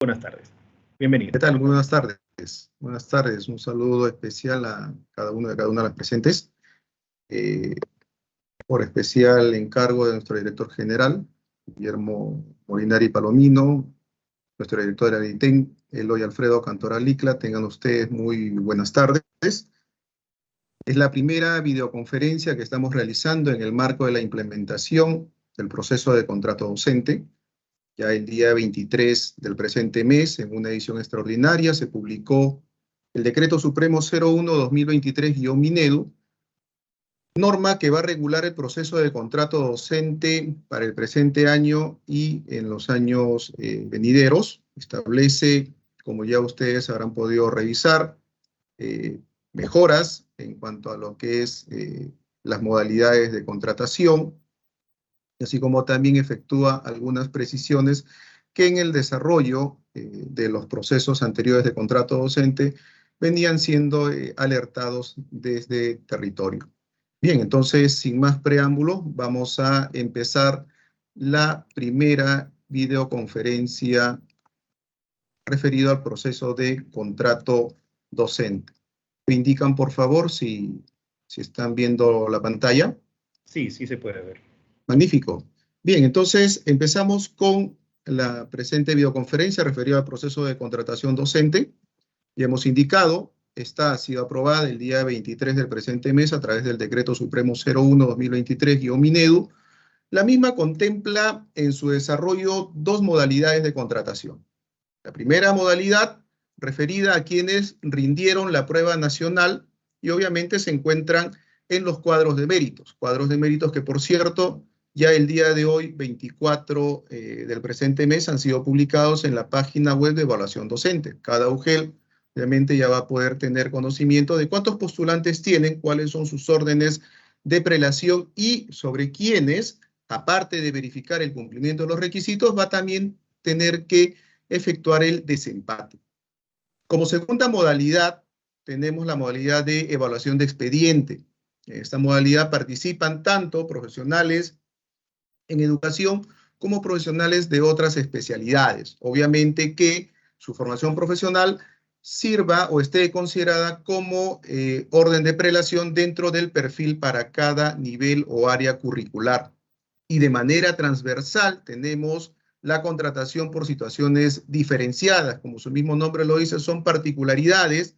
Buenas tardes. Bienvenido. ¿Qué tal? Muy buenas tardes. Buenas tardes. Un saludo especial a cada una de las presentes. Por especial encargo de nuestro director general, Guillermo Molinari Palomino, nuestro director de la ITEN, Eloy Alfredo Cantoral Licla. Tengan ustedes muy buenas tardes. Es la primera videoconferencia que estamos realizando en el marco de la implementación del proceso de contrato docente. Ya el día 23 del presente mes, en una edición extraordinaria, se publicó el Decreto Supremo 01-2023-Minedu, norma que va a regular el proceso de contrato docente para el presente año y en los años venideros. Establece, como ya ustedes habrán podido revisar, mejoras en cuanto a lo que es las modalidades de contratación, así como también efectúa algunas precisiones que en el desarrollo de los procesos anteriores de contrato docente venían siendo alertados desde territorio. Bien, entonces, sin más preámbulos, vamos a empezar la primera videoconferencia referida al proceso de contrato docente. Me indican, por favor, si están viendo la pantalla. Sí, sí se puede ver. Magnífico. Bien, entonces empezamos con la presente videoconferencia referida al proceso de contratación docente. Ya hemos indicado, esta ha sido aprobada el día 23 del presente mes a través del Decreto Supremo 01-2023-Minedu. La misma contempla en su desarrollo dos modalidades de contratación. La primera modalidad, referida a quienes rindieron la prueba nacional y obviamente se encuentran en los cuadros de méritos que, por cierto, ya el día de hoy, 24 del presente mes, han sido publicados en la página web de evaluación docente. Cada UGEL obviamente ya va a poder tener conocimiento de cuántos postulantes tienen, cuáles son sus órdenes de prelación y sobre quiénes, aparte de verificar el cumplimiento de los requisitos, va a también tener que efectuar el desempate. Como segunda modalidad, tenemos la modalidad de evaluación de expediente. En esta modalidad participan tanto profesionales en educación como profesionales de otras especialidades. Obviamente que su formación profesional sirva o esté considerada como orden de prelación dentro del perfil para cada nivel o área curricular. Y de manera transversal tenemos la contratación por situaciones diferenciadas, como su mismo nombre lo dice, son particularidades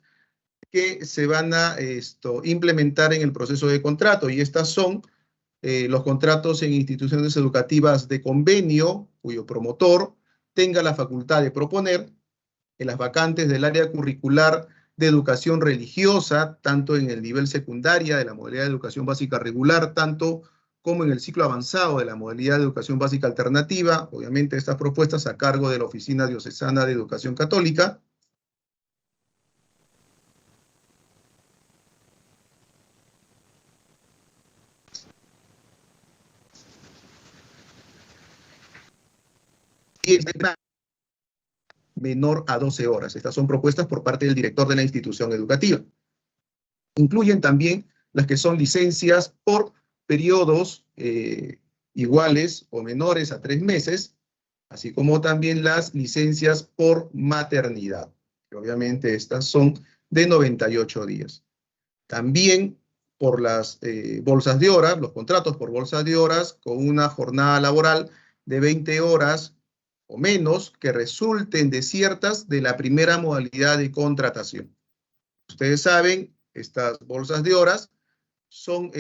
que se van a implementar en el proceso de contrato, y estas son los contratos en instituciones educativas de convenio, cuyo promotor tenga la facultad de proponer, en las vacantes del área curricular de educación religiosa, tanto en el nivel secundaria de la modalidad de educación básica regular, tanto como en el ciclo avanzado de la modalidad de educación básica alternativa. Obviamente estas propuestas a cargo de la Oficina Diocesana de Educación Católica. Y menor a 12 horas. Estas son propuestas por parte del director de la institución educativa. Incluyen también las que son licencias por periodos iguales o menores a 3 meses, así como también las licencias por maternidad, que obviamente estas son de 98 días. También por las bolsas de horas, los contratos por bolsas de horas con una jornada laboral de 20 horas o menos que resulten desiertas de la primera modalidad de contratación. Ustedes saben, estas bolsas de horas son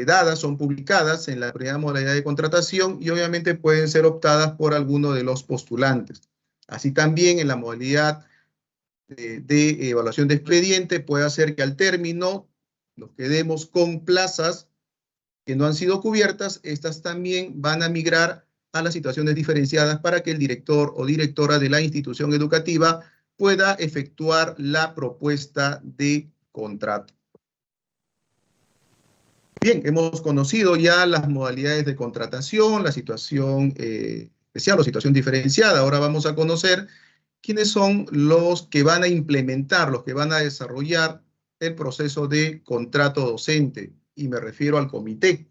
dadas, son publicadas en la primera modalidad de contratación y obviamente pueden ser optadas por alguno de los postulantes. Así también en la modalidad de evaluación de expediente puede hacer que al término nos quedemos con plazas que no han sido cubiertas. Estas también van a migrar a las situaciones diferenciadas para que el director o directora de la institución educativa pueda efectuar la propuesta de contrato. Bien, hemos conocido ya las modalidades de contratación, la situación especial o situación diferenciada. Ahora vamos a conocer quiénes son los que van a implementar, los que van a desarrollar el proceso de contrato docente, y me refiero al comité.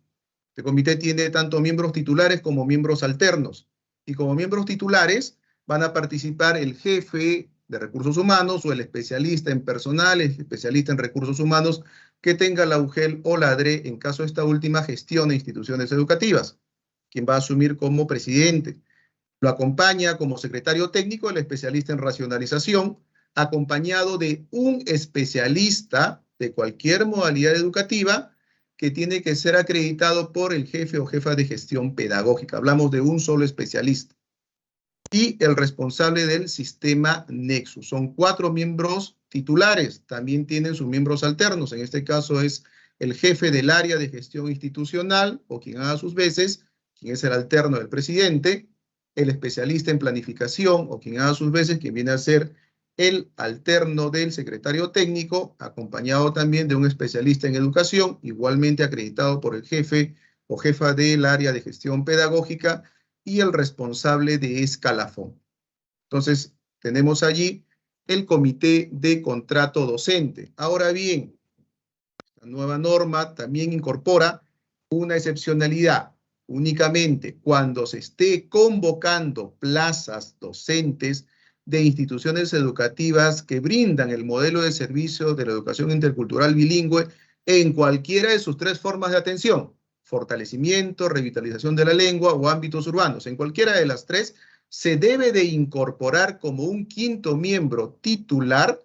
Este comité tiene tanto miembros titulares como miembros alternos, y como miembros titulares van a participar el jefe de recursos humanos o el especialista en personal, el especialista en recursos humanos que tenga la UGEL o la ADRE, en caso de esta última, gestión de instituciones educativas, quien va a asumir como presidente. Lo acompaña como secretario técnico el especialista en racionalización, acompañado de un especialista de cualquier modalidad educativa que tiene que ser acreditado por el jefe o jefa de gestión pedagógica. Hablamos de un solo especialista. Y el responsable del sistema Nexus. Son 4 miembros titulares. También tienen sus miembros alternos. En este caso es el jefe del área de gestión institucional, o quien haga sus veces, quien es el alterno del presidente, el especialista en planificación, o quien haga sus veces, quien viene a ser el alterno del secretario técnico, acompañado también de un especialista en educación, igualmente acreditado por el jefe o jefa del área de gestión pedagógica, y el responsable de escalafón. Entonces, tenemos allí el comité de contrato docente. Ahora bien, la nueva norma también incorpora una excepcionalidad. Únicamente cuando se esté convocando plazas docentes de instituciones educativas que brindan el modelo de servicio de la educación intercultural bilingüe en cualquiera de sus 3 formas de atención: fortalecimiento, revitalización de la lengua o ámbitos urbanos. En cualquiera de las 3 se debe de incorporar como un 5º miembro titular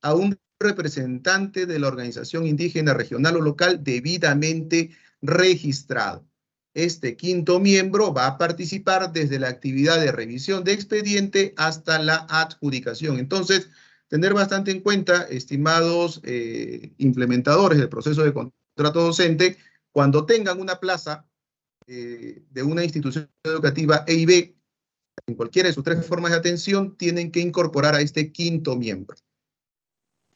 a un representante de la organización indígena regional o local debidamente registrado. Este 5º miembro va a participar desde la actividad de revisión de expediente hasta la adjudicación. Entonces, tener bastante en cuenta, estimados implementadores del proceso de contrato docente, cuando tengan una plaza de una institución educativa E y B, en cualquiera de sus 3 formas de atención, tienen que incorporar a este 5º miembro.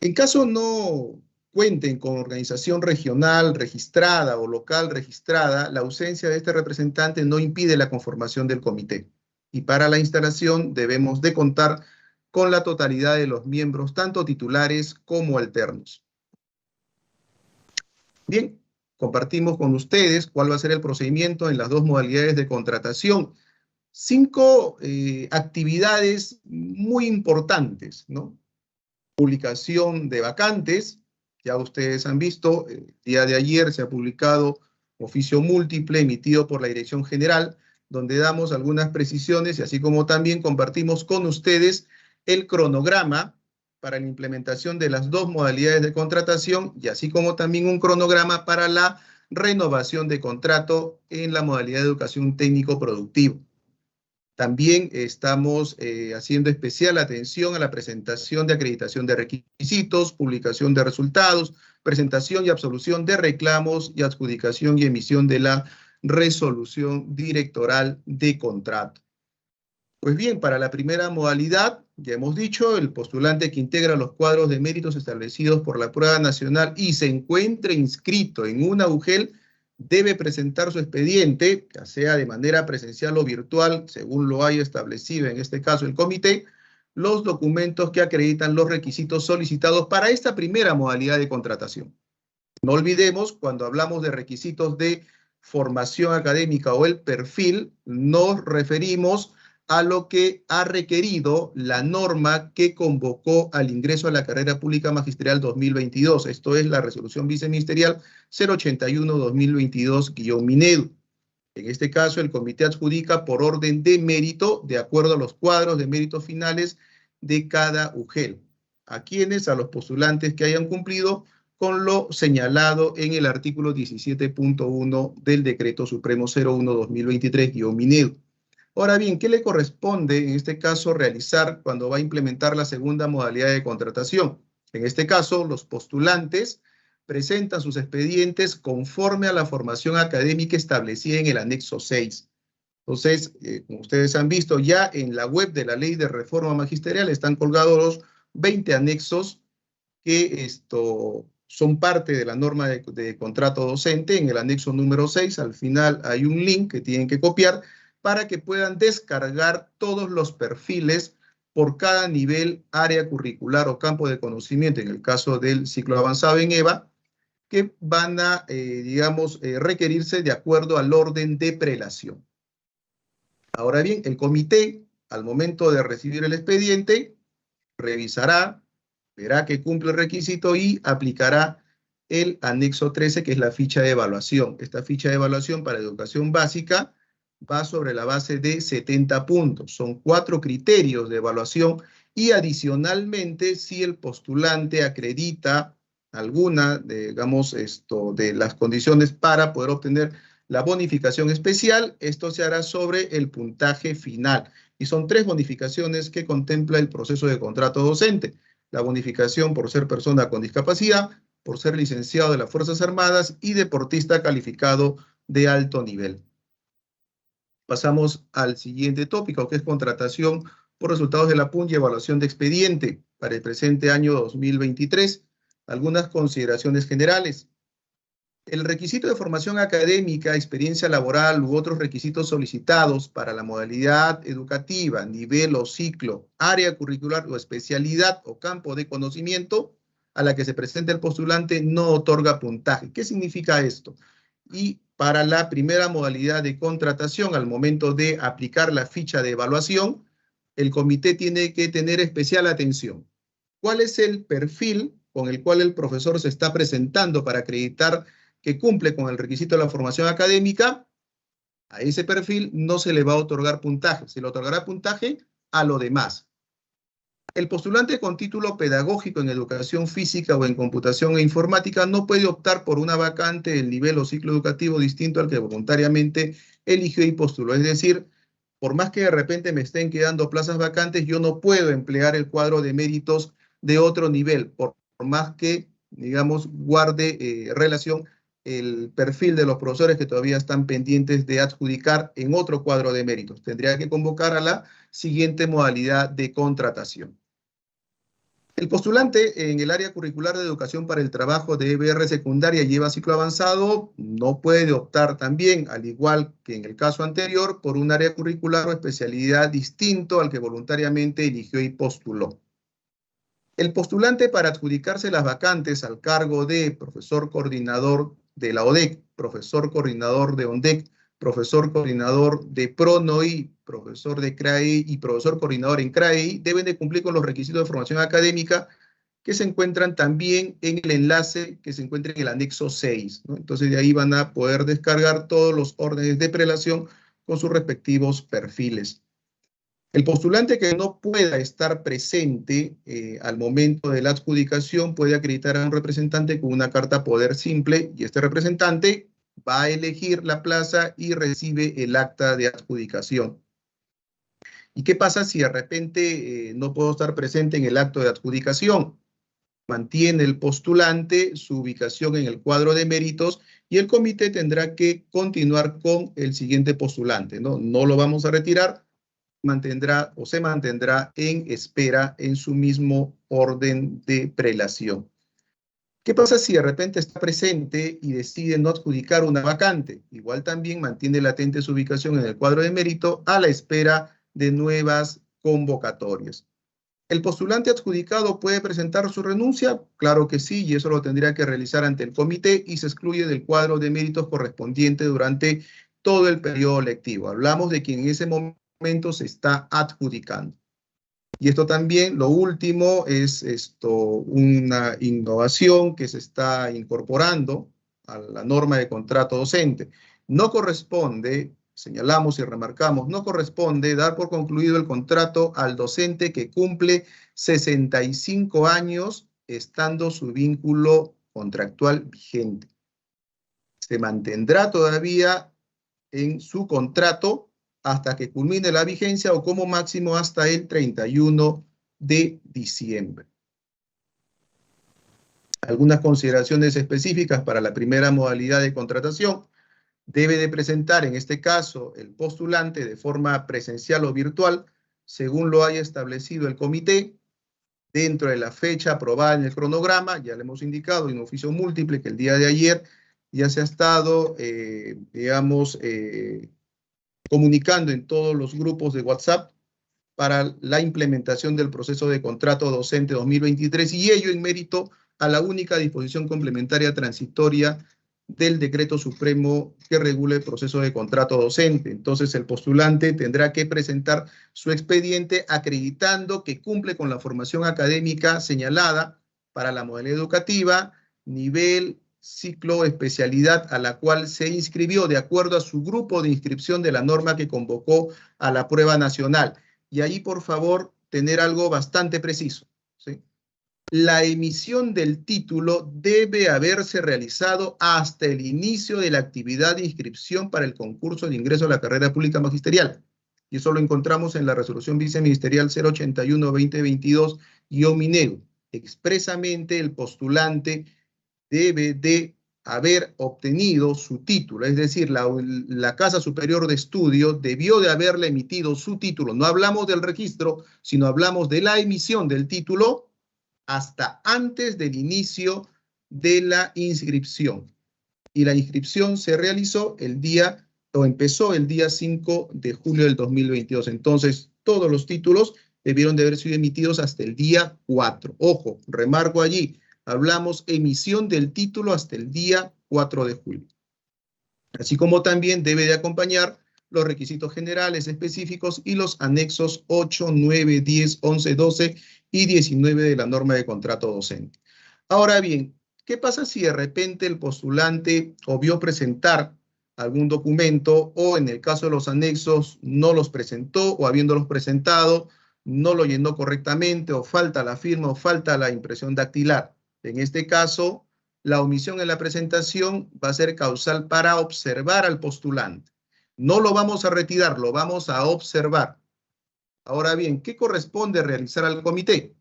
En caso no cuenten con organización regional registrada o local registrada, la ausencia de este representante no impide la conformación del comité. Y para la instalación debemos de contar con la totalidad de los miembros, tanto titulares como alternos. Bien, compartimos con ustedes cuál va a ser el procedimiento en las 2 modalidades de contratación. 5 actividades muy importantes, ¿no? Publicación de vacantes. Ya ustedes han visto, el día de ayer se ha publicado oficio múltiple emitido por la Dirección General, donde damos algunas precisiones y así como también compartimos con ustedes el cronograma para la implementación de las 2 modalidades de contratación y así como también un cronograma para la renovación de contrato en la modalidad de educación técnico-productiva. También estamos haciendo especial atención a la presentación de acreditación de requisitos, publicación de resultados, presentación y absolución de reclamos y adjudicación y emisión de la resolución directoral de contrato. Pues bien, para la primera modalidad, ya hemos dicho, el postulante que integra los cuadros de méritos establecidos por la prueba nacional y se encuentre inscrito en una UGEL debe presentar su expediente, ya sea de manera presencial o virtual, según lo haya establecido en este caso el comité, los documentos que acreditan los requisitos solicitados para esta primera modalidad de contratación. No olvidemos, cuando hablamos de requisitos de formación académica o el perfil, nos referimos a lo que ha requerido la norma que convocó al ingreso a la carrera pública magisterial 2022. Esto es la resolución viceministerial 081-2022-MINEDU. En este caso, el comité adjudica por orden de mérito, de acuerdo a los cuadros de méritos finales de cada UGEL. ¿A quiénes? A los postulantes que hayan cumplido con lo señalado en el artículo 17.1 del Decreto Supremo 01-2023-MINEDU. Ahora bien, ¿qué le corresponde en este caso realizar cuando va a implementar la segunda modalidad de contratación? En este caso, los postulantes presentan sus expedientes conforme a la formación académica establecida en el anexo 6. Entonces, como ustedes han visto, ya en la web de la Ley de Reforma Magisterial están colgados los 20 anexos que son parte de la norma de contrato docente. En el anexo número 6, al final hay un link que tienen que copiar para que puedan descargar todos los perfiles por cada nivel, área curricular o campo de conocimiento, en el caso del ciclo avanzado en EVA, que van a, requerirse de acuerdo al orden de prelación. Ahora bien, el comité al momento de recibir el expediente, revisará, verá que cumple el requisito y aplicará el anexo 13, que es la ficha de evaluación. Esta ficha de evaluación para educación básica va sobre la base de 70 puntos. Son 4 criterios de evaluación y adicionalmente, si el postulante acredita alguna, digamos, de las condiciones para poder obtener la bonificación especial, esto se hará sobre el puntaje final. Y son 3 bonificaciones que contempla el proceso de contrato docente. La bonificación por ser persona con discapacidad, por ser licenciado de las Fuerzas Armadas y deportista calificado de alto nivel. Pasamos al siguiente tópico, que es contratación por resultados de la PUN y evaluación de expediente para el presente año 2023. Algunas consideraciones generales. El requisito de formación académica, experiencia laboral u otros requisitos solicitados para la modalidad educativa, nivel o ciclo, área curricular o especialidad o campo de conocimiento a la que se presenta el postulante no otorga puntaje. ¿Qué significa esto? Y para la primera modalidad de contratación, al momento de aplicar la ficha de evaluación, el comité tiene que tener especial atención. ¿Cuál es el perfil con el cual el profesor se está presentando para acreditar que cumple con el requisito de la formación académica? A ese perfil no se le va a otorgar puntaje, se le otorgará puntaje a lo demás. El postulante con título pedagógico en educación física o en computación e informática no puede optar por una vacante del nivel o ciclo educativo distinto al que voluntariamente eligió y postuló. Es decir, por más que de repente me estén quedando plazas vacantes, yo no puedo emplear el cuadro de méritos de otro nivel, por más que, digamos, guarde relación el perfil de los profesores que todavía están pendientes de adjudicar en otro cuadro de méritos. Tendría que convocar a la siguiente modalidad de contratación. El postulante en el área curricular de educación para el trabajo de EBR secundaria lleva ciclo avanzado, no puede optar también, al igual que en el caso anterior, por un área curricular o especialidad distinto al que voluntariamente eligió y postuló. El postulante para adjudicarse las vacantes al cargo de profesor coordinador de la ODEC, profesor coordinador de ONDEC, profesor coordinador de PRONOI, profesor de CRAEI y profesor coordinador en CRAEI deben de cumplir con los requisitos de formación académica que se encuentran también en el enlace que se encuentra en el anexo 6, ¿no? Entonces de ahí van a poder descargar todos los órdenes de prelación con sus respectivos perfiles. El postulante que no pueda estar presente al momento de la adjudicación puede acreditar a un representante con una carta poder simple y este representante va a elegir la plaza y recibe el acta de adjudicación. ¿Y qué pasa si de repente no puedo estar presente en el acto de adjudicación? Mantiene el postulante su ubicación en el cuadro de méritos y el comité tendrá que continuar con el siguiente postulante, ¿no? No lo vamos a retirar, mantendrá o se mantendrá en espera en su mismo orden de prelación. ¿Qué pasa si de repente está presente y decide no adjudicar una vacante? Igual también mantiene latente su ubicación en el cuadro de mérito a la espera de nuevas convocatorias. ¿El postulante adjudicado puede presentar su renuncia? Claro que sí, y eso lo tendría que realizar ante el comité y se excluye del cuadro de méritos correspondiente durante todo el periodo lectivo. Hablamos de quien en ese momento se está adjudicando. Y esto también, lo último, es una innovación que se está incorporando a la norma de contrato docente. No corresponde, señalamos y remarcamos, no corresponde dar por concluido el contrato al docente que cumple 65 años estando su vínculo contractual vigente. Se mantendrá todavía en su contrato hasta que culmine la vigencia o como máximo hasta el 31 de diciembre. Algunas consideraciones específicas para la primera modalidad de contratación. Debe de presentar, en este caso, el postulante de forma presencial o virtual, según lo haya establecido el comité, dentro de la fecha aprobada en el cronograma. Ya le hemos indicado en oficio múltiple que el día de ayer ya se ha estado, comunicando en todos los grupos de WhatsApp para la implementación del proceso de contrato docente 2023 y ello en mérito a la única disposición complementaria transitoria del decreto supremo que regula el proceso de contrato docente. Entonces, el postulante tendrá que presentar su expediente acreditando que cumple con la formación académica señalada para la modalidad educativa, nivel, ciclo, especialidad a la cual se inscribió de acuerdo a su grupo de inscripción de la norma que convocó a la prueba nacional. Y ahí, por favor, tener algo bastante preciso, ¿sí? La emisión del título debe haberse realizado hasta el inicio de la actividad de inscripción para el concurso de ingreso a la carrera pública magisterial. Y eso lo encontramos en la resolución viceministerial 081-2022-MINEDU. Expresamente, el postulante debe de haber obtenido su título, es decir, la Casa Superior de Estudio debió de haberle emitido su título. No hablamos del registro, sino hablamos de la emisión del título hasta antes del inicio de la inscripción. Y la inscripción se realizó empezó el día 5 de julio del 2022. Entonces, todos los títulos debieron de haber sido emitidos hasta el día 4. Ojo, remarco allí, hablamos emisión del título hasta el día 4 de julio. Así como también debe de acompañar los requisitos generales específicos y los anexos 8, 9, 10, 11, 12 y 19 de la norma de contrato docente. Ahora bien, ¿qué pasa si de repente el postulante obvió presentar algún documento o en el caso de los anexos no los presentó o habiéndolos presentado no lo llenó correctamente o falta la firma o falta la impresión dactilar? En este caso, la omisión en la presentación va a ser causal para observar al postulante. No lo vamos a retirar, lo vamos a observar. Ahora bien, ¿qué corresponde realizar al comité?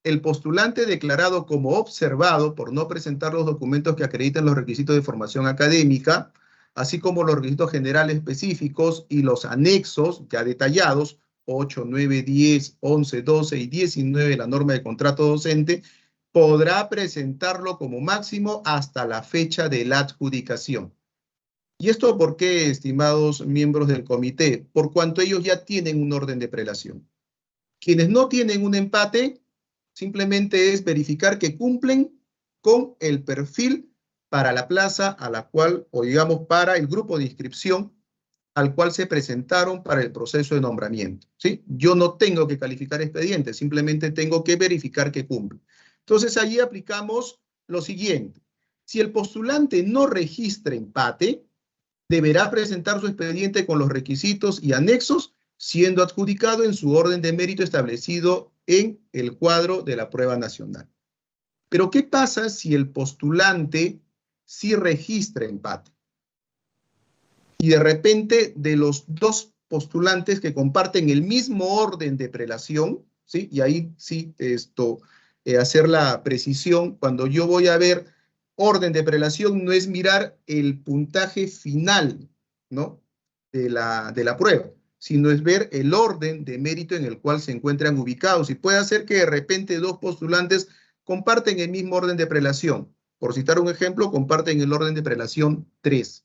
El postulante declarado como observado por no presentar los documentos que acrediten los requisitos de formación académica, así como los requisitos generales específicos y los anexos ya detallados, 8, 9, 10, 11, 12 y 19 de la norma de contrato docente, podrá presentarlo como máximo hasta la fecha de la adjudicación. ¿Y esto por qué, estimados miembros del comité? Por cuanto ellos ya tienen un orden de prelación. Quienes no tienen un empate, simplemente es verificar que cumplen con el perfil para la plaza a la cual, o digamos, para el grupo de inscripción al cual se presentaron para el proceso de nombramiento, ¿sí? Yo no tengo que calificar expedientes, simplemente tengo que verificar que cumplen. Entonces, allí aplicamos lo siguiente. Si el postulante no registra empate, deberá presentar su expediente con los requisitos y anexos, siendo adjudicado en su orden de mérito establecido en el cuadro de la prueba nacional. Pero, ¿qué pasa si el postulante sí registra empate? Y de repente, de los dos postulantes que comparten el mismo orden de prelación, ¿sí? Y ahí sí, hacer la precisión, cuando yo voy a ver orden de prelación, no es mirar el puntaje final, ¿no? de la prueba, sino es ver el orden de mérito en el cual se encuentran ubicados. Y puede ser que de repente dos postulantes comparten el mismo orden de prelación. Por citar un ejemplo, comparten el orden de prelación 3.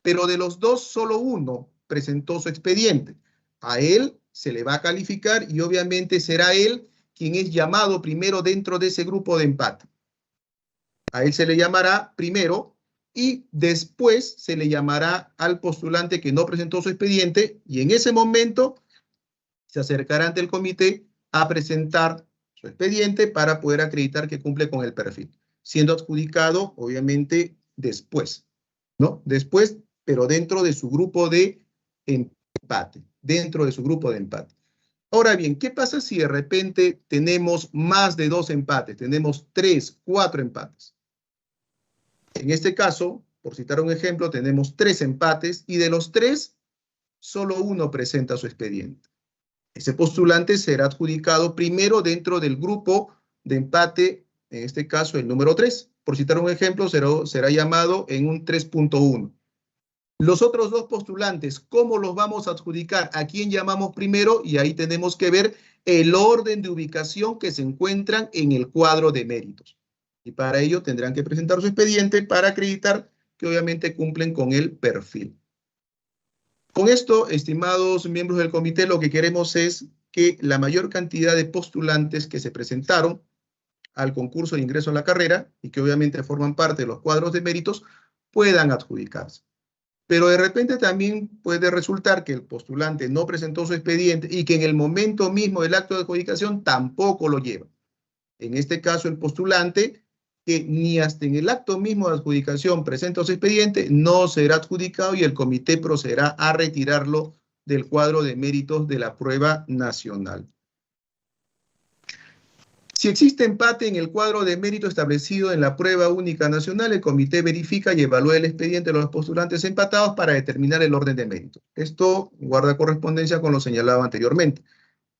Pero de los dos, solo uno presentó su expediente. A él se le va a calificar y obviamente será él quien es llamado primero dentro de ese grupo de empate. A él se le llamará primero y después se le llamará al postulante que no presentó su expediente y en ese momento se acercará ante el comité a presentar su expediente para poder acreditar que cumple con el perfil, siendo adjudicado, obviamente, después, ¿no? Después, pero dentro de su grupo de empate, dentro de su grupo de empate. Ahora bien, ¿qué pasa si de repente tenemos más de 2 empates? Tenemos 3, 4 empates. En este caso, por citar un ejemplo, tenemos 3 empates y de los 3, solo uno presenta su expediente. Ese postulante será adjudicado primero dentro del grupo de empate, en este caso el número 3. Por citar un ejemplo, será llamado en un 3.1. Los otros 2 postulantes, ¿cómo los vamos a adjudicar? ¿A quién llamamos primero? Y ahí tenemos que ver el orden de ubicación que se encuentran en el cuadro de méritos. Y para ello tendrán que presentar su expediente para acreditar que obviamente cumplen con el perfil. Con esto, estimados miembros del comité, lo que queremos es que la mayor cantidad de postulantes que se presentaron al concurso de ingreso a la carrera y que obviamente forman parte de los cuadros de méritos puedan adjudicarse. Pero de repente también puede resultar que el postulante no presentó su expediente y que en el momento mismo del acto de adjudicación tampoco lo lleva. En este caso, el postulante, que ni hasta en el acto mismo de adjudicación presenta su expediente, no será adjudicado y el comité procederá a retirarlo del cuadro de méritos de la prueba nacional. Si existe empate en el cuadro de mérito establecido en la prueba única nacional, el comité verifica y evalúa el expediente de los postulantes empatados para determinar el orden de mérito. Esto guarda correspondencia con lo señalado anteriormente.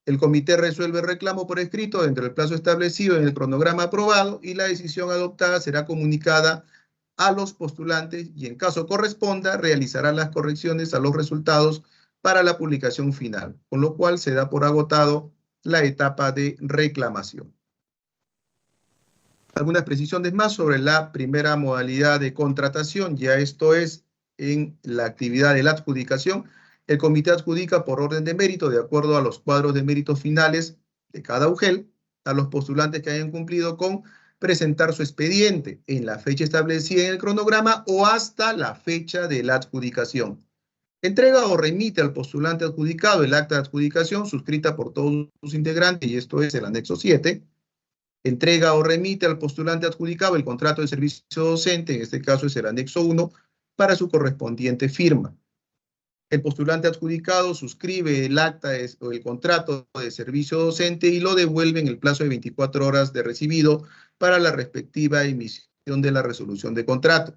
El comité resuelve el reclamo por escrito dentro del plazo establecido en el cronograma aprobado y la decisión adoptada será comunicada a los postulantes y, en caso corresponda, realizará las correcciones a los resultados para la publicación final, con lo cual se da por agotado la etapa de reclamación. Algunas precisiones más sobre la primera modalidad de contratación, ya esto es en la actividad de la adjudicación. El comité adjudica por orden de mérito, de acuerdo a los cuadros de méritos finales de cada UGEL, a los postulantes que hayan cumplido con presentar su expediente en la fecha establecida en el cronograma o hasta la fecha de la adjudicación. Entrega o remite al postulante adjudicado el acta de adjudicación suscrita por todos sus integrantes, y esto es el anexo 7. Entrega o remite al postulante adjudicado el contrato de servicio docente, en este caso es el anexo 1, para su correspondiente firma. El postulante adjudicado suscribe el acta o el contrato de servicio docente y lo devuelve en el plazo de 24 horas de recibido para la respectiva emisión de la resolución de contrato.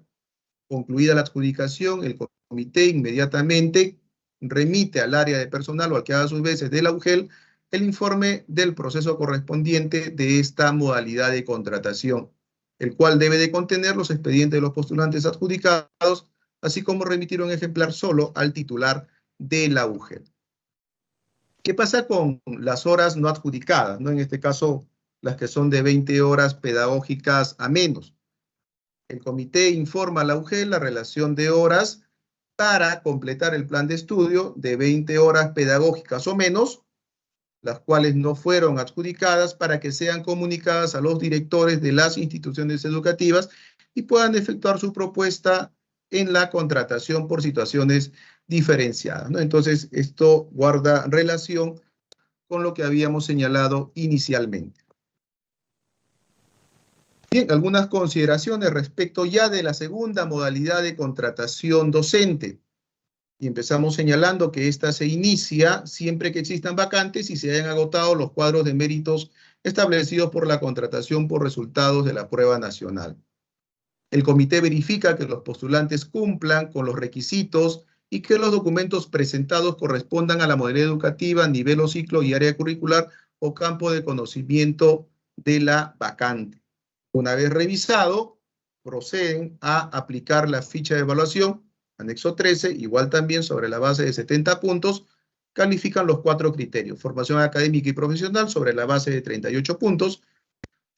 Concluida la adjudicación, el comité inmediatamente remite al área de personal o al que haga sus veces de la UGEL el informe del proceso correspondiente de esta modalidad de contratación, el cual debe de contener los expedientes de los postulantes adjudicados, así como remitir un ejemplar solo al titular de la UGEL. ¿Qué pasa con las horas no adjudicadas, ¿no? En este caso, las que son de 20 horas pedagógicas a menos. El comité informa a la UGEL la relación de horas para completar el plan de estudio de 20 horas pedagógicas o menos, las cuales no fueron adjudicadas, para que sean comunicadas a los directores de las instituciones educativas y puedan efectuar su propuesta en la contratación por situaciones diferenciadas, ¿no? Entonces, esto guarda relación con lo que habíamos señalado inicialmente. Bien, algunas consideraciones respecto ya de la segunda modalidad de contratación docente. Y empezamos señalando que esta se inicia siempre que existan vacantes y se hayan agotado los cuadros de méritos establecidos por la contratación por resultados de la prueba nacional. El comité verifica que los postulantes cumplan con los requisitos y que los documentos presentados correspondan a la modalidad educativa, nivel o ciclo y área curricular o campo de conocimiento de la vacante. Una vez revisado, proceden a aplicar la ficha de evaluación, anexo 13, igual también sobre la base de 70 puntos, califican los 4 criterios: formación académica y profesional sobre la base de 38 puntos,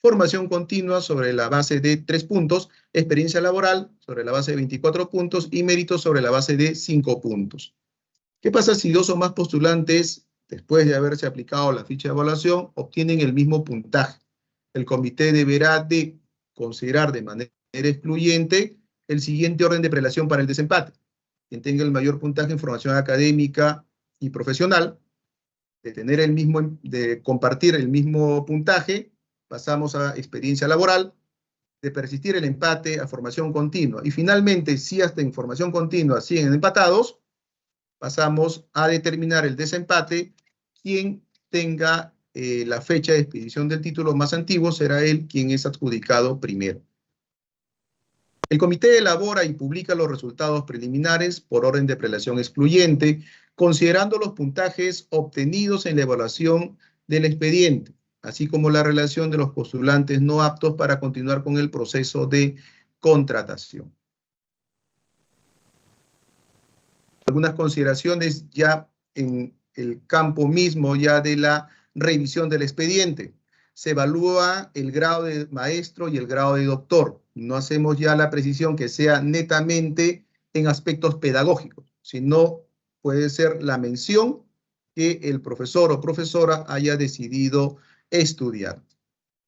formación continua sobre la base de 3 puntos, experiencia laboral sobre la base de 24 puntos y méritos sobre la base de 5 puntos. ¿Qué pasa si 2 o más postulantes, después de haberse aplicado la ficha de evaluación, obtienen el mismo puntaje? El comité deberá de considerar de manera excluyente el siguiente orden de prelación para el desempate: quien tenga el mayor puntaje en formación académica y profesional, de compartir el mismo puntaje, pasamos a experiencia laboral, de persistir el empate a formación continua. Y finalmente, si hasta en formación continua siguen empatados, pasamos a determinar el desempate. Quien tenga la fecha de expedición del título más antiguo será él quien es adjudicado primero. El comité elabora y publica los resultados preliminares por orden de prelación excluyente, considerando los puntajes obtenidos en la evaluación del expediente, así como la relación de los postulantes no aptos para continuar con el proceso de contratación. Algunas consideraciones ya en el campo mismo ya de la revisión del expediente. Se evalúa el grado de maestro y el grado de doctor. No hacemos ya la precisión que sea netamente en aspectos pedagógicos, sino puede ser la mención que el profesor o profesora haya decidido estudiar.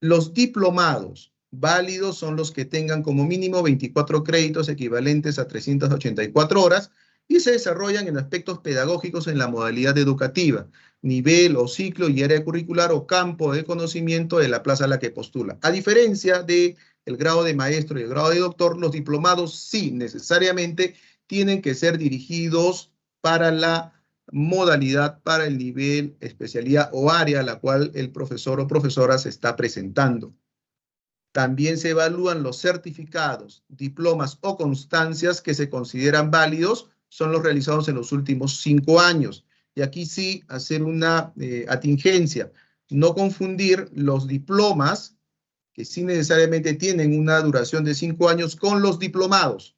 Los diplomados Válidos son los que tengan como mínimo 24 créditos equivalentes a 384 horas y se desarrollan en aspectos pedagógicos en la modalidad educativa, nivel o ciclo y área curricular o campo de conocimiento de la plaza a la que postula. A diferencia del grado de maestro y el grado de doctor, los diplomados sí necesariamente tienen que ser dirigidos para la modalidad, para el nivel, especialidad o área a la cual el profesor o profesora se está presentando. También se evalúan los certificados, diplomas o constancias que se consideran válidos, son los realizados en los últimos 5 años. Y aquí sí hacer una atingencia, no confundir los diplomas, que sí necesariamente tienen una duración de 5 años, con los diplomados.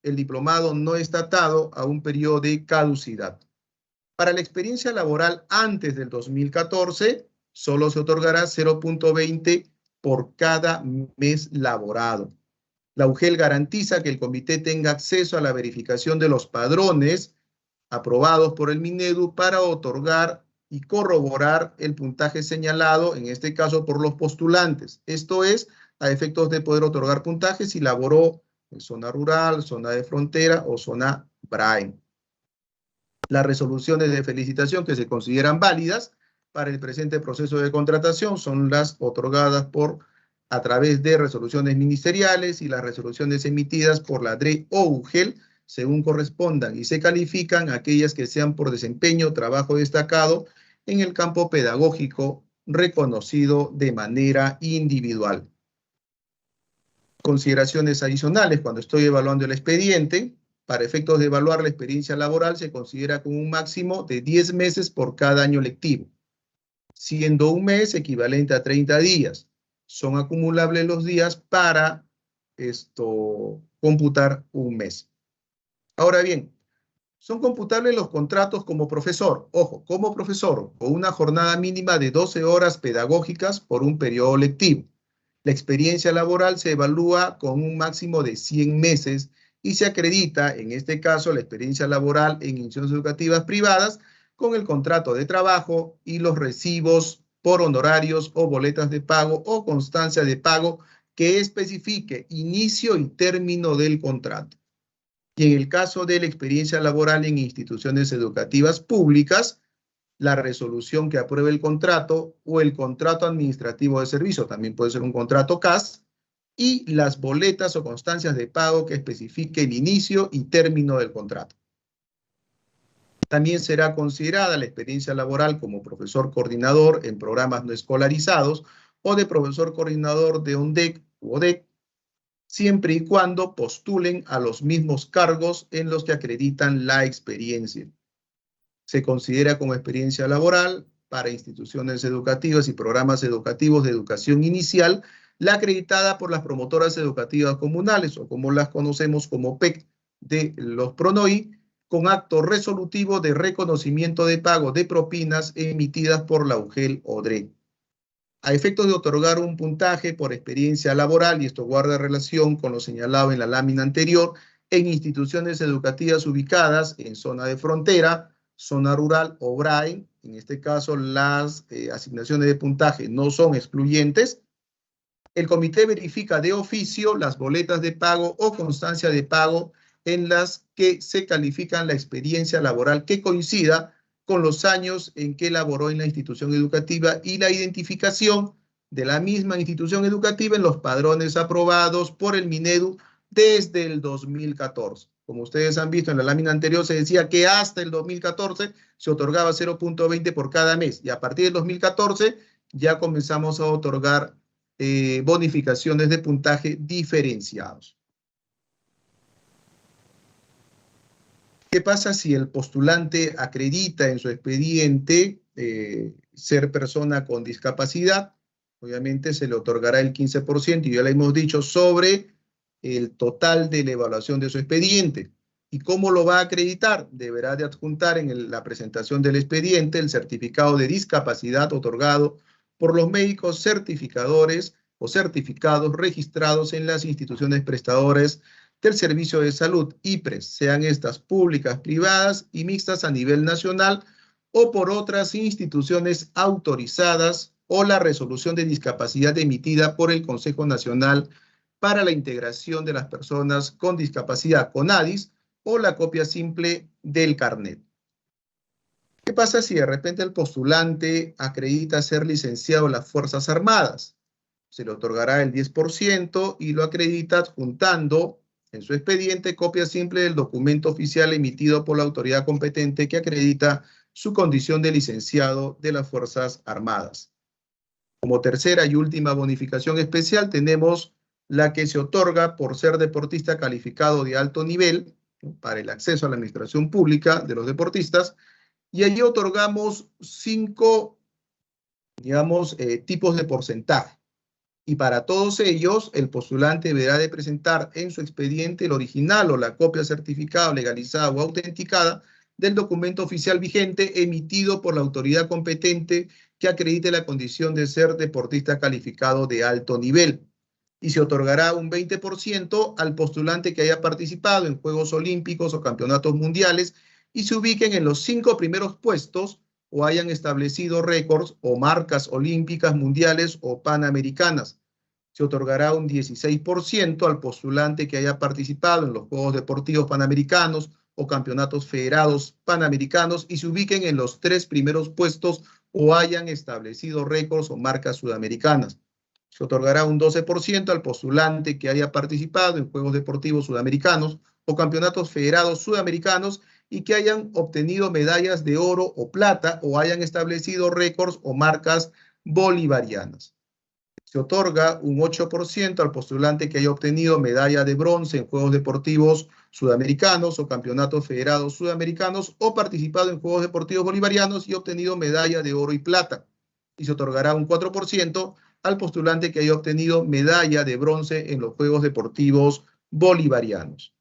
El diplomado no está atado a un periodo de caducidad. Para la experiencia laboral antes del 2014, solo se otorgará 0.20 por cada mes laborado. La UGEL garantiza que el comité tenga acceso a la verificación de los padrones aprobados por el Minedu para otorgar y corroborar el puntaje señalado, en este caso por los postulantes. Esto es, a efectos de poder otorgar puntajes si laboró en zona rural, zona de frontera o zona BRAE. Las resoluciones de felicitación que se consideran válidas para el presente proceso de contratación son las otorgadas a través de resoluciones ministeriales y las resoluciones emitidas por la DRE o UGEL, según correspondan, y se califican aquellas que sean por desempeño, trabajo destacado en el campo pedagógico reconocido de manera individual. Consideraciones adicionales cuando estoy evaluando el expediente. Para efectos de evaluar la experiencia laboral se considera con un máximo de 10 meses por cada año lectivo, siendo un mes equivalente a 30 días. Son acumulables los días para computar un mes. Ahora bien, son computables los contratos como profesor, ojo, como profesor, con una jornada mínima de 12 horas pedagógicas por un periodo lectivo. La experiencia laboral se evalúa con un máximo de 100 meses y se acredita, en este caso, la experiencia laboral en instituciones educativas privadas con el contrato de trabajo y los recibos por honorarios o boletas de pago o constancia de pago que especifique inicio y término del contrato. Y en el caso de la experiencia laboral en instituciones educativas públicas, la resolución que apruebe el contrato o el contrato administrativo de servicio, también puede ser un contrato CAS, y las boletas o constancias de pago que especifique el inicio y término del contrato. También será considerada la experiencia laboral como profesor coordinador en programas no escolarizados o de profesor coordinador de ONDEC u ODEC, siempre y cuando postulen a los mismos cargos en los que acreditan la experiencia. Se considera como experiencia laboral para instituciones educativas y programas educativos de educación inicial la acreditada por las promotoras educativas comunales, o como las conocemos como PEC de los PRONOI, con acto resolutivo de reconocimiento de pago de propinas emitidas por la UGEL o DRE. A efectos de otorgar un puntaje por experiencia laboral, y esto guarda relación con lo señalado en la lámina anterior, en instituciones educativas ubicadas en zona de frontera, zona rural o BRAE, en este caso las asignaciones de puntaje no son excluyentes, el comité verifica de oficio las boletas de pago o constancia de pago en las que se califican la experiencia laboral que coincida con los años en que laboró en la institución educativa y la identificación de la misma institución educativa en los padrones aprobados por el Minedu desde el 2014. Como ustedes han visto en la lámina anterior, se decía que hasta el 2014 se otorgaba 0.20 por cada mes, y a partir del 2014 ya comenzamos a otorgar bonificaciones de puntaje diferenciados. ¿Qué pasa si el postulante acredita en su expediente ser persona con discapacidad? Obviamente se le otorgará el 15%, y ya le hemos dicho, sobre el total de la evaluación de su expediente. ¿Y cómo lo va a acreditar? Deberá de adjuntar en la presentación del expediente el certificado de discapacidad otorgado por los médicos certificadores o certificados registrados en las instituciones prestadoras del Servicio de Salud, IPRES, sean estas públicas, privadas y mixtas a nivel nacional, o por otras instituciones autorizadas o la resolución de discapacidad emitida por el Consejo Nacional para la Integración de las Personas con Discapacidad, CONADIS, o la copia simple del carnet. ¿Qué pasa si de repente el postulante acredita ser licenciado en las Fuerzas Armadas? Se le otorgará el 10% y lo acredita adjuntando en su expediente copia simple del documento oficial emitido por la autoridad competente que acredita su condición de licenciado de las Fuerzas Armadas. Como tercera y última bonificación especial tenemos la que se otorga por ser deportista calificado de alto nivel, ¿no?, para el acceso a la administración pública de los deportistas, y allí otorgamos 5, digamos, tipos de porcentaje. Y para todos ellos, el postulante deberá de presentar en su expediente el original o la copia certificada, legalizada o autenticada del documento oficial vigente emitido por la autoridad competente que acredite la condición de ser deportista calificado de alto nivel. Y se otorgará un 20% al postulante que haya participado en Juegos Olímpicos o Campeonatos Mundiales y se ubiquen en los 5 primeros puestos o hayan establecido récords o marcas olímpicas, mundiales o panamericanas. Se otorgará un 16% al postulante que haya participado en los Juegos Deportivos Panamericanos o Campeonatos Federados Panamericanos y se ubiquen en los 3 primeros puestos o hayan establecido récords o marcas sudamericanas. Se otorgará un 12% al postulante que haya participado en Juegos Deportivos Sudamericanos o Campeonatos Federados Sudamericanos y que hayan obtenido medallas de oro o plata o hayan establecido récords o marcas bolivarianas. Se otorga un 8% al postulante que haya obtenido medalla de bronce en Juegos Deportivos Sudamericanos o Campeonatos Federados Sudamericanos o participado en Juegos Deportivos Bolivarianos y obtenido medalla de oro y plata. Y se otorgará un 4% al postulante que haya obtenido medalla de bronce en los Juegos Deportivos Bolivarianos.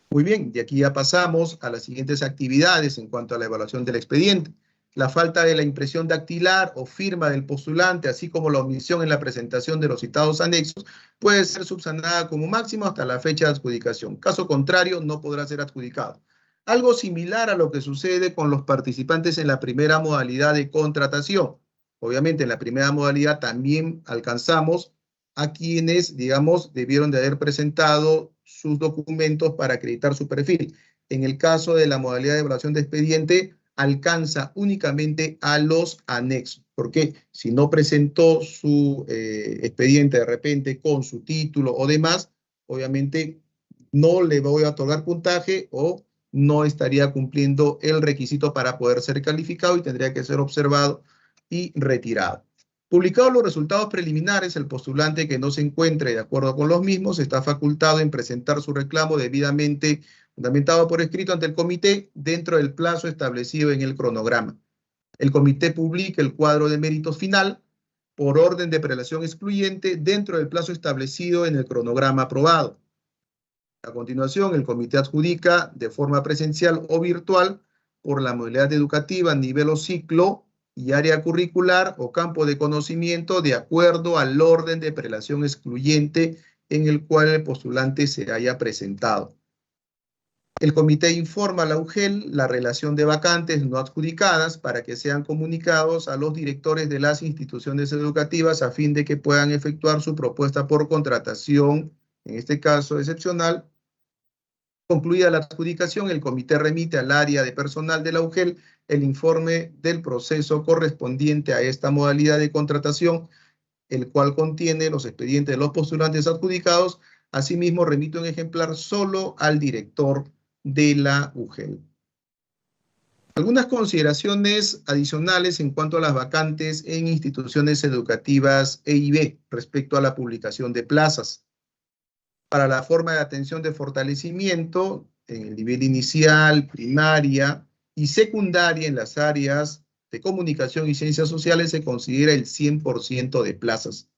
Muy bien, de aquí ya pasamos a las siguientes actividades en cuanto a la evaluación del expediente. La falta de la impresión dactilar o firma del postulante, así como la omisión en la presentación de los citados anexos, puede ser subsanada como máximo hasta la fecha de adjudicación. Caso contrario, no podrá ser adjudicado. Algo similar a lo que sucede con los participantes en la primera modalidad de contratación. Obviamente, en la primera modalidad también alcanzamos a quienes, digamos, debieron de haber presentado sus documentos para acreditar su perfil. En el caso de la modalidad de evaluación de expediente, alcanza únicamente a los anexos, porque si no presentó su expediente de repente con su título o demás, obviamente no le voy a otorgar puntaje o no estaría cumpliendo el requisito para poder ser calificado y tendría que ser observado y retirado. Publicados los resultados preliminares, el postulante que no se encuentre de acuerdo con los mismos está facultado en presentar su reclamo debidamente fundamentado por escrito ante el comité dentro del plazo establecido en el cronograma. El comité publica el cuadro de méritos final por orden de prelación excluyente dentro del plazo establecido en el cronograma aprobado. A continuación, el comité adjudica de forma presencial o virtual por la modalidad educativa, nivel o ciclo y área curricular o campo de conocimiento de acuerdo al orden de prelación excluyente en el cual el postulante se haya presentado. El comité informa a la UGEL la relación de vacantes no adjudicadas para que sean comunicados a los directores de las instituciones educativas a fin de que puedan efectuar su propuesta por contratación, en este caso excepcional. Concluida la adjudicación, el comité remite al área de personal de la UGEL el informe del proceso correspondiente a esta modalidad de contratación, el cual contiene los expedientes de los postulantes adjudicados. Asimismo, remite un ejemplar solo al director de la UGEL. Algunas consideraciones adicionales en cuanto a las vacantes en instituciones educativas EIB respecto a la publicación de plazas. Para la forma de atención de fortalecimiento en el nivel inicial, primaria y secundaria en las áreas de comunicación y ciencias sociales se considera el 100% de plazas.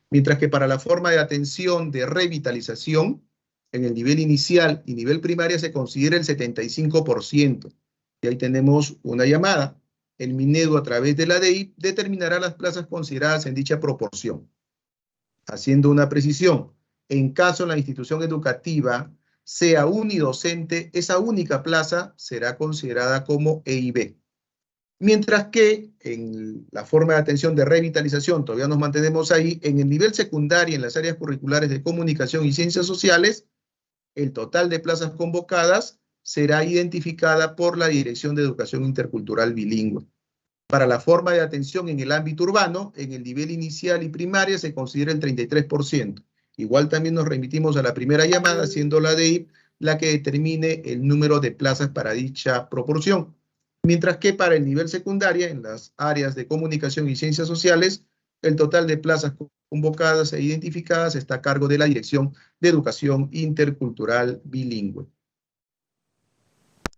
Mientras que para la forma de atención de revitalización en el nivel inicial y nivel primaria se considera el 75%. Y ahí tenemos una llamada. El Minedu a través de la DEI determinará las plazas consideradas en dicha proporción. Haciendo una precisión, en caso la institución educativa sea unidocente, esa única plaza será considerada como EIB. Mientras que en la forma de atención de revitalización, todavía nos mantenemos ahí, en el nivel secundario, en las áreas curriculares de comunicación y ciencias sociales, el total de plazas convocadas será identificada por la Dirección de Educación Intercultural Bilingüe. Para la forma de atención en el ámbito urbano, en el nivel inicial y primaria se considera el 33%. Igual también nos remitimos a la primera llamada, siendo la DEIP la que determine el número de plazas para dicha proporción. Mientras que para el nivel secundaria, en las áreas de comunicación y ciencias sociales, el total de plazas convocadas e identificadas está a cargo de la Dirección de Educación Intercultural Bilingüe.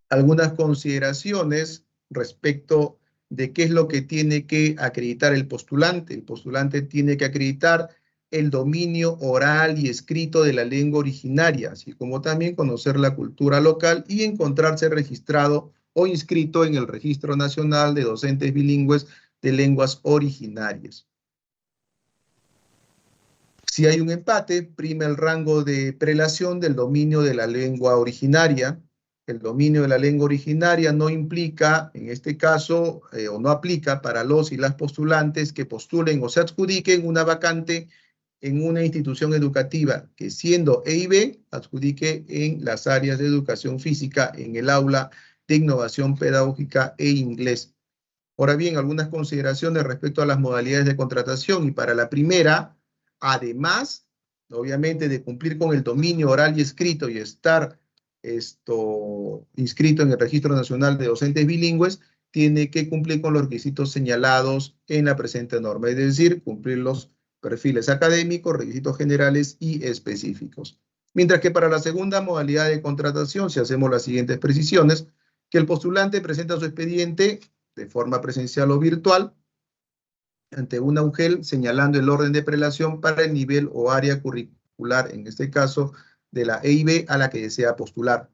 Algunas consideraciones respecto de qué es lo que tiene que acreditar el postulante. El postulante tiene que acreditar el dominio oral y escrito de la lengua originaria, así como también conocer la cultura local y encontrarse registrado o inscrito en el Registro Nacional de Docentes Bilingües de Lenguas Originarias. Si hay un empate, prima el rango de prelación del dominio de la lengua originaria. El dominio de la lengua originaria no implica, en este caso, o no aplica para los y las postulantes que postulen o se adjudiquen una vacante en una institución educativa que, siendo EIB, adjudique en las áreas de educación física, en el aula de innovación pedagógica e inglés. Ahora bien, algunas consideraciones respecto a las modalidades de contratación. Y para la primera, además, obviamente, de cumplir con el dominio oral y escrito y estar inscrito en el Registro Nacional de Docentes Bilingües, tiene que cumplir con los requisitos señalados en la presente norma, es decir, cumplir los perfiles académicos, requisitos generales y específicos. Mientras que para la segunda modalidad de contratación, si hacemos las siguientes precisiones, que el postulante presenta su expediente de forma presencial o virtual ante una UGEL señalando el orden de prelación para el nivel o área curricular, en este caso, de la EIB a la que desea postular.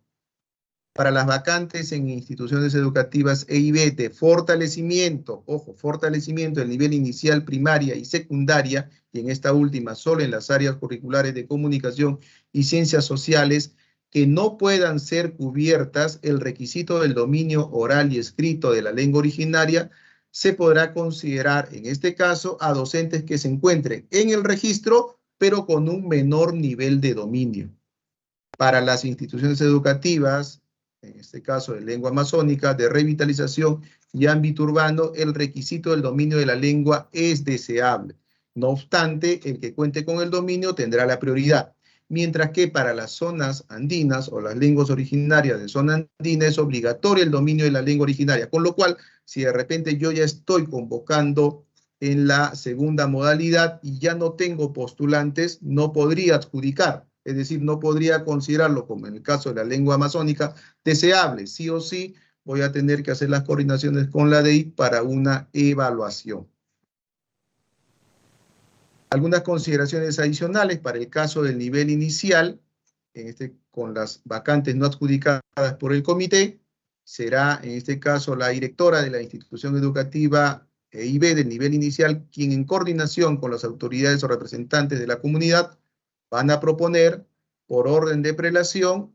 Para las vacantes en instituciones educativas EIB de fortalecimiento, ojo, fortalecimiento del nivel inicial, primaria y secundaria, y en esta última solo en las áreas curriculares de comunicación y ciencias sociales, que no puedan ser cubiertas el requisito del dominio oral y escrito de la lengua originaria, se podrá considerar en este caso a docentes que se encuentren en el registro, pero con un menor nivel de dominio. Para las instituciones educativas, en este caso de lengua amazónica, de revitalización y ámbito urbano, el requisito del dominio de la lengua es deseable. No obstante, el que cuente con el dominio tendrá la prioridad. Mientras que para las zonas andinas o las lenguas originarias de zona andina es obligatorio el dominio de la lengua originaria. Con lo cual, si de repente yo ya estoy convocando en la segunda modalidad y ya no tengo postulantes, no podría adjudicar. Es decir, no podría considerarlo, como en el caso de la lengua amazónica, deseable. Sí o sí voy a tener que hacer las coordinaciones con la DEI para una evaluación. Algunas consideraciones adicionales para el caso del nivel inicial, con las vacantes no adjudicadas por el comité, será en este caso la directora de la institución educativa EIB del nivel inicial quien en coordinación con las autoridades o representantes de la comunidad van a proponer por orden de prelación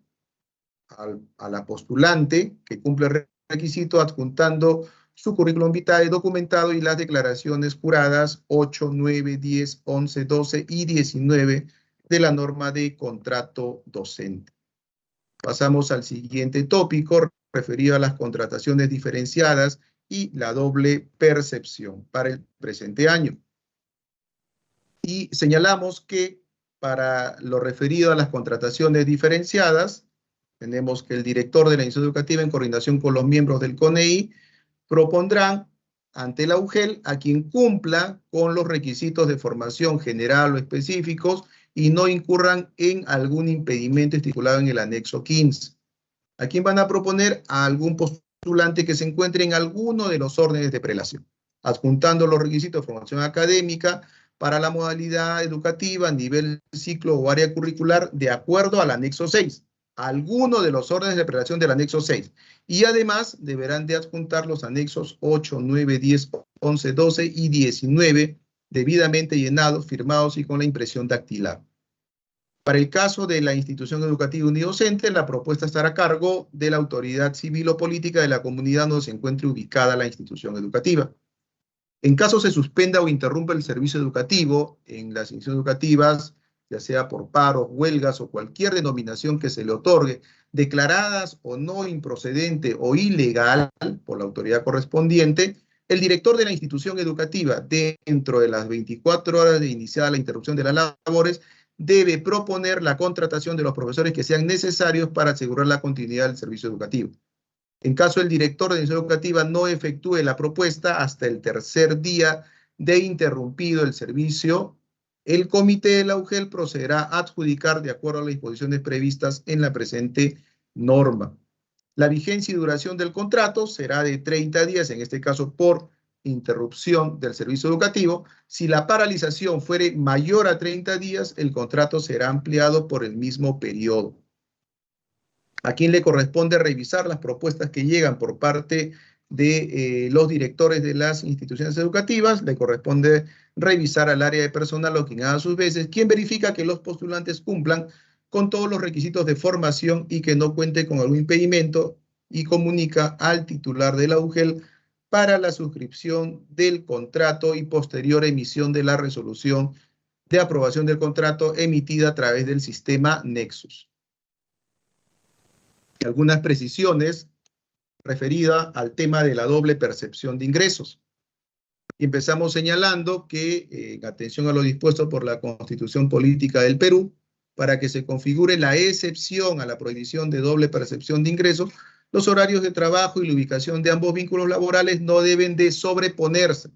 a la postulante que cumple el requisito adjuntando su currículum vitae documentado y las declaraciones juradas 8, 9, 10, 11, 12 y 19 de la norma de contrato docente. Pasamos al siguiente tópico referido a las contrataciones diferenciadas y la doble percepción para el presente año. Y señalamos que para lo referido a las contrataciones diferenciadas, tenemos que el director de la institución educativa, en coordinación con los miembros del CONEI, propondrán ante la UGEL a quien cumpla con los requisitos de formación general o específicos y no incurran en algún impedimento estipulado en el anexo 15. ¿A quién van a proponer? A algún postulante que se encuentre en alguno de los órdenes de prelación, adjuntando los requisitos de formación académica para la modalidad educativa, nivel, ciclo o área curricular, de acuerdo al anexo 6, alguno de los órdenes de prelación del anexo 6. Y además deberán de adjuntar los anexos 8, 9, 10, 11, 12 y 19, debidamente llenados, firmados y con la impresión dactilar. Para el caso de la institución educativa unidocente, la propuesta estará a cargo de la autoridad civil o política de la comunidad donde se encuentre ubicada la institución educativa. En caso se suspenda o interrumpa el servicio educativo en las instituciones educativas, ya sea por paros, huelgas o cualquier denominación que se le otorgue, declaradas o no improcedente o ilegal por la autoridad correspondiente, el director de la institución educativa, dentro de las 24 horas de iniciada la interrupción de las labores, debe proponer la contratación de los profesores que sean necesarios para asegurar la continuidad del servicio educativo. En caso el director de la institución educativa no efectúe la propuesta hasta el tercer día de interrumpido el servicio, el comité de la UGEL procederá a adjudicar de acuerdo a las disposiciones previstas en la presente norma. La vigencia y duración del contrato será de 30 días, en este caso por interrupción del servicio educativo. Si la paralización fuere mayor a 30 días, el contrato será ampliado por el mismo periodo. A quien le corresponde revisar las propuestas que llegan por parte de los directores de las instituciones educativas, le corresponde revisar al área de personal o quien haga sus veces, quien verifica que los postulantes cumplan con todos los requisitos de formación y que no cuente con algún impedimento y comunica al titular de la UGEL para la suscripción del contrato y posterior emisión de la resolución de aprobación del contrato emitida a través del sistema Nexus. Algunas precisiones referidas al tema de la doble percepción de ingresos. Y empezamos señalando que, en atención a lo dispuesto por la Constitución Política del Perú, para que se configure la excepción a la prohibición de doble percepción de ingresos, los horarios de trabajo y la ubicación de ambos vínculos laborales no deben de sobreponerse,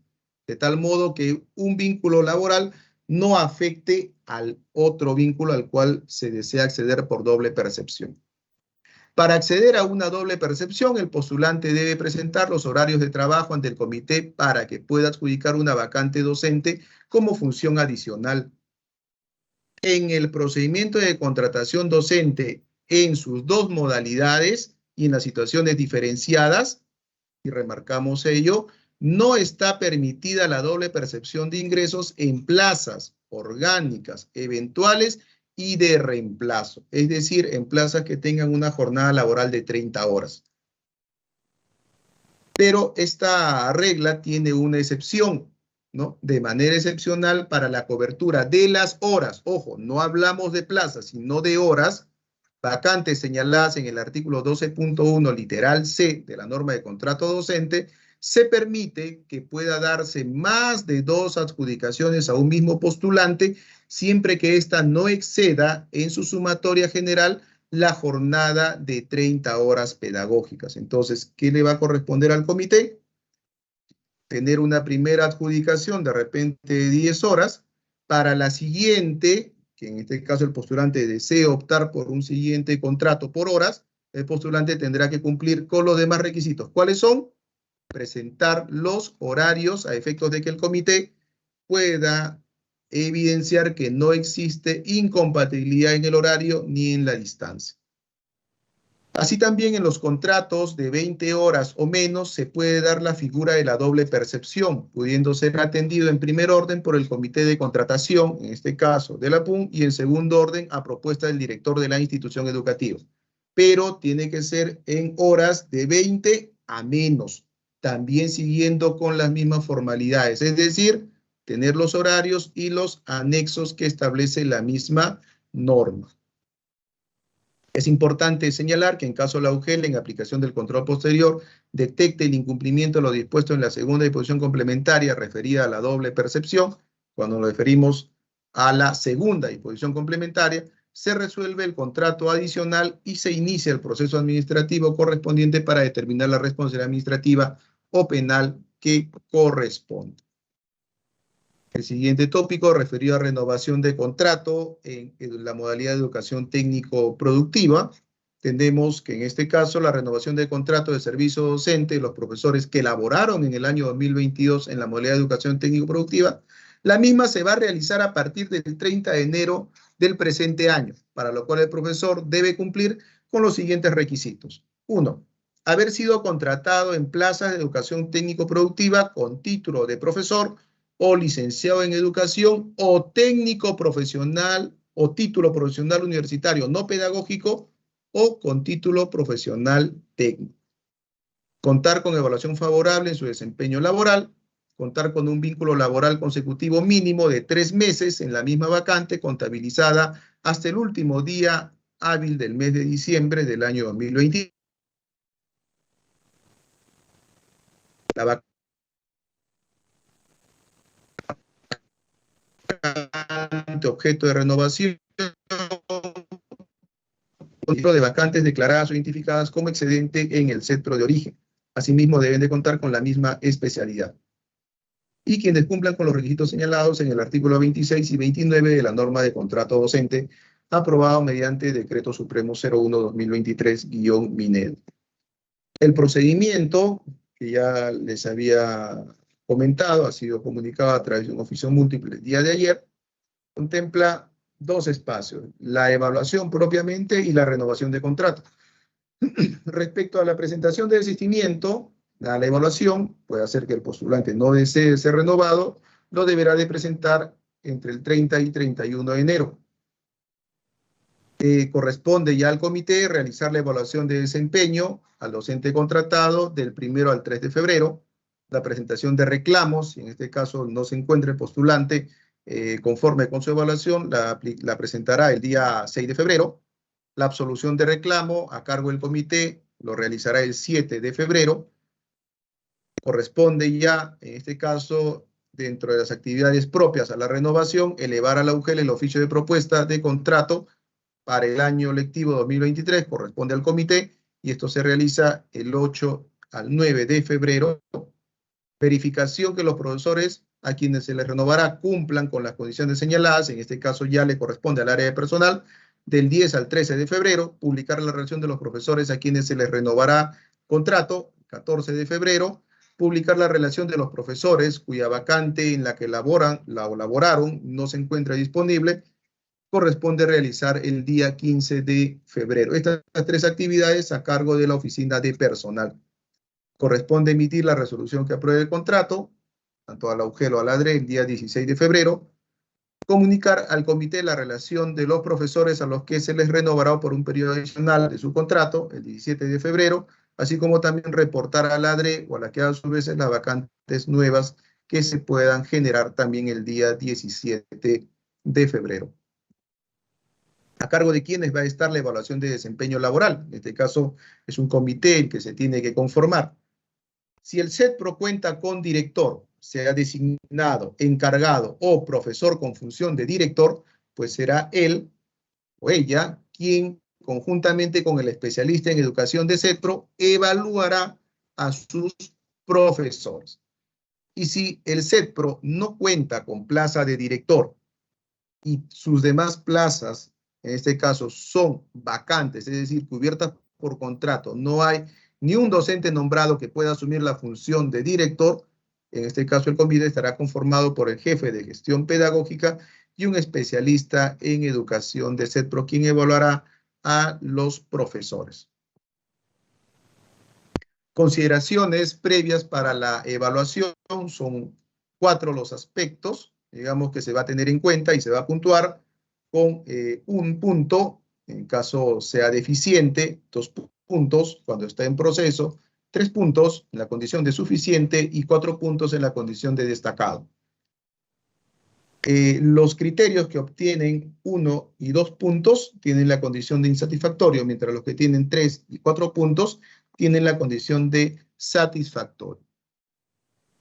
de tal modo que un vínculo laboral no afecte al otro vínculo al cual se desea acceder por doble percepción. Para acceder a una doble percepción, el postulante debe presentar los horarios de trabajo ante el comité para que pueda adjudicar una vacante docente como función adicional. En el procedimiento de contratación docente en sus dos modalidades y en las situaciones diferenciadas, y remarcamos ello, no está permitida la doble percepción de ingresos en plazas orgánicas, eventuales y de reemplazo, es decir, en plazas que tengan una jornada laboral de 30 horas. Pero esta regla tiene una excepción, ¿no? De manera excepcional para la cobertura de las horas, ojo, no hablamos de plazas, sino de horas, vacantes señaladas en el artículo 12.1, literal C de la norma de contrato docente, se permite que pueda darse más de 2 adjudicaciones a un mismo postulante, siempre que ésta no exceda en su sumatoria general la jornada de 30 horas pedagógicas. Entonces, ¿qué le va a corresponder al comité? Tener una primera adjudicación de repente de 10 horas. Para la siguiente, que en este caso el postulante desee optar por un siguiente contrato por horas, el postulante tendrá que cumplir con los demás requisitos. ¿Cuáles son? Presentar los horarios a efectos de que el comité pueda evidenciar que no existe incompatibilidad en el horario ni en la distancia. Así también en los contratos de 20 horas o menos se puede dar la figura de la doble percepción, pudiendo ser atendido en primer orden por el comité de contratación, en este caso de la PUN, y en segundo orden a propuesta del director de la institución educativa. Pero tiene que ser en horas de 20 a menos, también siguiendo con las mismas formalidades, es decir, tener los horarios y los anexos que establece la misma norma. Es importante señalar que en caso de la UGEL, en aplicación del control posterior, detecte el incumplimiento de lo dispuesto en la segunda disposición complementaria referida a la doble percepción, cuando nos referimos a la segunda disposición complementaria, se resuelve el contrato adicional y se inicia el proceso administrativo correspondiente para determinar la responsabilidad administrativa o penal que corresponde. El siguiente tópico referido a renovación de contrato en la modalidad de educación técnico-productiva. Tenemos que en este caso la renovación de contrato de servicio docente de los profesores que elaboraron en el año 2022 en la modalidad de educación técnico-productiva. La misma se va a realizar a partir del 30 de enero del presente año, para lo cual el profesor debe cumplir con los siguientes requisitos. 1. Haber sido contratado en plazas de educación técnico-productiva con título de profesor o licenciado en educación o técnico profesional o título profesional universitario no pedagógico o con título profesional técnico. Contar con evaluación favorable en su desempeño laboral, contar con un vínculo laboral consecutivo mínimo de 3 meses en la misma vacante contabilizada hasta el último día hábil del mes de diciembre del año 2020. La vacante objeto de renovación, de vacantes declaradas o identificadas como excedente en el centro de origen. Asimismo, deben de contar con la misma especialidad. Y quienes cumplan con los requisitos señalados en el artículo 26 y 29 de la norma de contrato docente, aprobado mediante Decreto Supremo 01-2023-MINED. El procedimiento, que ya les había comentado, ha sido comunicado a través de un oficio múltiple el día de ayer, contempla 2 espacios, la evaluación propiamente y la renovación de contrato. Respecto a la presentación de desistimiento, a la evaluación, puede hacer que el postulante no desee ser renovado, lo deberá de presentar entre el 30 y 31 de enero. Corresponde ya al comité realizar la evaluación de desempeño al docente contratado del 1 al 3 de febrero, la presentación de reclamos, si en este caso no se encuentra el postulante conforme con su evaluación, la presentará el día 6 de febrero, la absolución de reclamo a cargo del comité lo realizará el 7 de febrero, corresponde ya, en este caso, dentro de las actividades propias a la renovación, elevar a la UGEL el oficio de propuesta de contrato para el año lectivo 2023, corresponde al comité, y esto se realiza el 8 al 9 de febrero. Verificación que los profesores a quienes se les renovará cumplan con las condiciones señaladas, en este caso ya le corresponde al área de personal, del 10 al 13 de febrero, publicar la relación de los profesores a quienes se les renovará contrato, 14 de febrero, publicar la relación de los profesores cuya vacante en la que laboraron no se encuentra disponible, corresponde realizar el día 15 de febrero. Estas 3 actividades a cargo de la oficina de personal. Corresponde emitir la resolución que apruebe el contrato, tanto a la UGEL o a la ADRE, el día 16 de febrero, comunicar al comité la relación de los profesores a los que se les renovará por un periodo adicional de su contrato, el 17 de febrero, así como también reportar a la ADRE o a la que a su vez las vacantes nuevas que se puedan generar también el día 17 de febrero. ¿A cargo de quiénes va a estar la evaluación de desempeño laboral? En este caso es un comité el que se tiene que conformar. Si el CETPRO cuenta con director, sea designado, encargado o profesor con función de director, pues será él o ella quien, conjuntamente con el especialista en educación de CETPRO, evaluará a sus profesores. Y si el CETPRO no cuenta con plaza de director y sus demás plazas, en este caso, son vacantes, es decir, cubiertas por contrato, no hay ni un docente nombrado que pueda asumir la función de director, en este caso el comité estará conformado por el jefe de gestión pedagógica y un especialista en educación de CETPRO, quien evaluará a los profesores. Consideraciones previas para la evaluación, son 4 los aspectos, digamos, que se va a tener en cuenta y se va a puntuar con un punto, en caso sea deficiente, 2 puntos cuando está en proceso, 3 puntos en la condición de suficiente y 4 puntos en la condición de destacado. Los criterios que obtienen 1 y 2 puntos tienen la condición de insatisfactorio, mientras los que tienen 3 y 4 puntos tienen la condición de satisfactorio.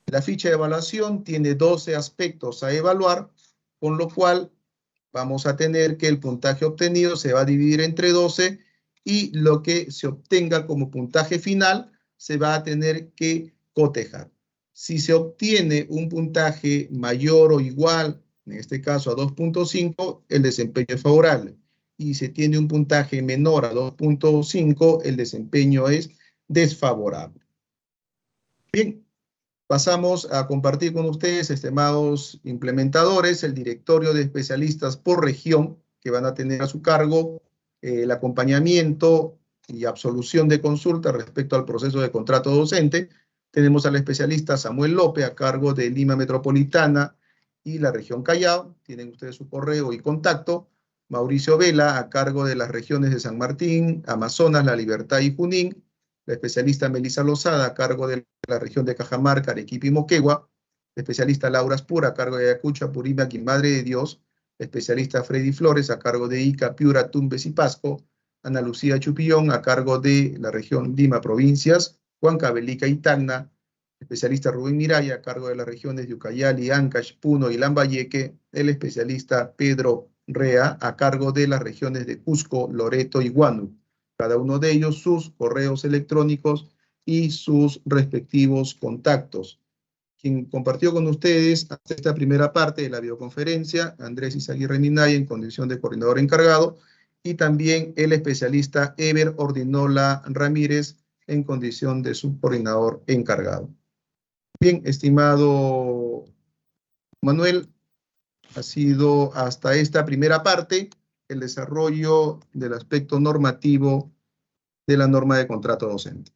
La ficha de evaluación tiene 12 aspectos a evaluar, con lo cual vamos a tener que el puntaje obtenido se va a dividir entre 12 y lo que se obtenga como puntaje final se va a tener que cotejar. Si se obtiene un puntaje mayor o igual, en este caso a 2.5, el desempeño es favorable. Y si tiene un puntaje menor a 2.5, el desempeño es desfavorable. Bien, pasamos a compartir con ustedes, estimados implementadores, el directorio de especialistas por región que van a tener a su cargo el acompañamiento y absolución de consulta respecto al proceso de contrato docente. Tenemos al especialista Samuel López a cargo de Lima Metropolitana y la región Callao. Tienen ustedes su correo y contacto. Mauricio Vela, a cargo de las regiones de San Martín, Amazonas, La Libertad y Junín. La especialista Melissa Lozada, a cargo de la región de Cajamarca, Arequipa y Moquegua. La especialista Laura Spura, a cargo de Ayacucho, Apurímac y Madre de Dios. La especialista Freddy Flores, a cargo de Ica, Piura, Tumbes y Pasco. Ana Lucía Chupillón, a cargo de la región Lima, provincias. Huancavelica y Tacna. Especialista Rubén Miraya, a cargo de las regiones de Ucayali, Ancash, Puno y Lambayeque. El especialista Pedro Rea, a cargo de las regiones de Cusco, Loreto y Huánuco. Cada uno de ellos sus correos electrónicos y sus respectivos contactos. Quien compartió con ustedes hasta esta primera parte de la videoconferencia, Andrés Izaguirre Minaya, en condición de coordinador encargado, y también el especialista Ever Ordinola Ramírez, en condición de subcoordinador encargado. Bien, estimado Manuel, ha sido hasta esta primera parte el desarrollo del aspecto normativo de la norma de contrato docente.